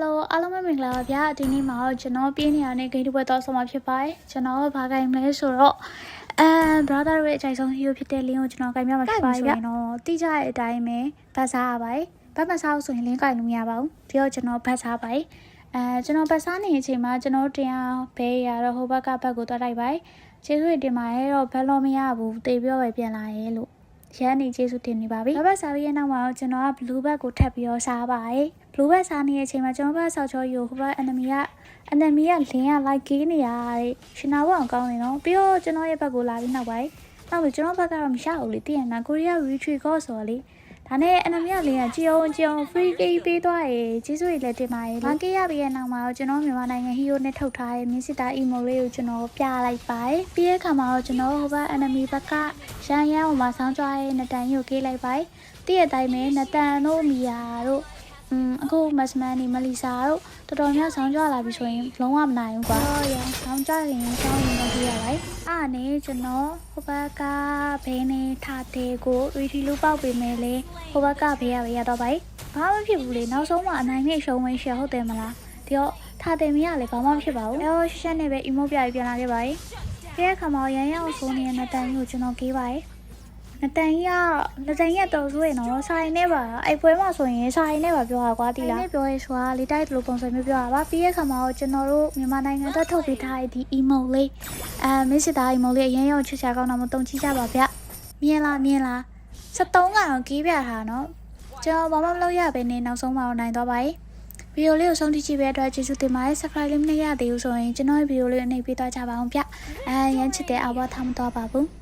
Hello အားလုံးပဲမင်္ဂလာပါဗျာဒီနေ့မှာကျွန်တော်ပြင်းနေရတဲ့ဂိမ်းတစ်ပွဲတော့ဆက်မှာဖြစ်ပါတယ်ကျွန်တော်ဘာဂိမ်းလဲဆိုတော့brother ရဲ့အကြိုက်ဆုံး hero ဖြစ်တဲ့လင်းကိုကျွန်တော်ဂိမ်းပြမှာဖြစ်ပါတယ်ဗျာနော်တိကျတဲ့အတိုင်းပဲဘတ်စားရပါတယ်ဘတ်မစားလို့ဆိုရင်လင်းဂိုင်းလို့မရပါဘူးဒီတော့ကျွန်တော်ဘတ်စားပါတယ်ကျွန်တော်ဘတ်စားနေတဲ့အချိန်မှာကျွန်တော်တရားဘဲရတော့ဟိုဘက်ကဘက်ကိုတွားလိုက်ပါတယ်ကျေးဇူးတင်ပါတယ်တော့ဘတ်လို့မရဘူးတေပြောပဲပြန်လာရဲလို့ရန်နေကျေးဇူးတင်နေပါပြီဘတ်စားပြီးရဲ့နောက်မှာတော့ကျွန်တော်က blue bag ကိုထပ်ပြီးတော့စားပါတယ် blue bag စားနေတဲ့အချိန်မှာကျွန်တော်ဘတ်ဆောက်ချောယူဟိုဘက် enemy ကလင်းက like ကြီးနေရတဲ့ရှင်နာဘောင်ကောင်းနေတော့ပြီးတော့ကျွန်တော်ရဲ့ဘက်ကိုလာပြီးနောက်ပိုင်းနောက်ပြီးကျွန်တော်ဘက်ကတော့မရဘူးလေတည်ရနာကိုရီးယား retreat ကောဆိုတော့လေဒါနဲ့ enemy ကလင်းကကြည်အောင် free key ပေးသွားရေကျေးဇူးတွေလည်းတင်ပါတယ်ဘာကေးရပြီးရဲ့နောက်မှာတော့ကျွန်တော်မြန်မာနိုင်ငံ hero နဲ့ထုတ်ထားတဲ့မြင်းစစ်တာ emo လေးကိုကျွန်တော်ပြလိုက်ပါတယ်ပြီးတဲ့အခါမှာတော့ကျွန်တော်ဟိုဘက် enemy ဘက်ကရန်ဟိုမှာဆောင်းကြွားရဲ့နတန်ကြီးကိုကေးလိုက်ပါတယ်တည့်ရတိုင်းပဲနတန်တို့မီယာတို့အခုမတ်စမန်နီမလီစာတို့တော်တော်များဆောင်းကြွလာပြီဆိုရင်လုံးဝမနိုင်ဘူးကွာရန်ဆောင်းကြရင်ဆောင်းရင်တော့ပြရပါတယ်အားနဲ့ကျွန်တော်ဟိုဘက်ကဘေးနေထားတဲ့ကိုရီထီလူပေါက်ပေးမယ်လေဟိုဘက်ကဘေးရတော့ပါဘာမှမဖြစ်ဘူးလေနောက်ဆုံးမှအနိုင်နဲ့ရှုံးဝင်ရှယ်ဟုတ်တယ်မလားဒီတော့ထားတယ်မရလေဘာမှမဖြစ်ပါဘူးအဲရှက်နဲ့ပဲ emo ပြပြီးပြန်လာခဲ့ပါတယ်ဒီအခါမှာရန်ရအောင်ဆိုနေတဲ့နတန်ကြီးကိုကျွန်တော်ကေးပါတယ်နတန်ကြီးကတော်ဆိုရင်တော့ဆိုင်နေပါအဲ့ပွဲမှာဆိုရင်ဆိုင်နေပါပြောတာကွာတီလားအဲ့ပြောရဲဆိုတာလေးတိုက်လိုပုံစံမျိုးပြောတာပါပြီးရဲ့ခါမှာတော့ကျွန်တော်တို့မြန်မာနိုင်ငံအတွက်ထုတ်ပေးထားတဲ့ဒီ emo လေးမစ်စစ်သား emo လေးအရင်ရောက်ချစ်ချာကောင်းတော့မတုံချကြပါဗျမြင်လား73ကတော့ကေးပြထားနော်ကျွန်တော်ဘာမှမလုပ်ရပဲနေနောက်ဆုံးမှတော့နိုင်တော့ပါရဲ့ဗီဒီယိုလေးကိုဆုံးထိကြည့်ပေးတဲ့အတွက်ကျေးဇူးတင်ပါတယ် subscribe လေးမလုပ်ရသေးဘူးဆိုရင်ကျွန်တော်ရဲ့ဗီဒီယိုလေးကိုနှိပ်ပေးသွားကြပါအောင်ဗျရမ်းချစ်တဲ့အဘွားထားမတော့ပါဘူး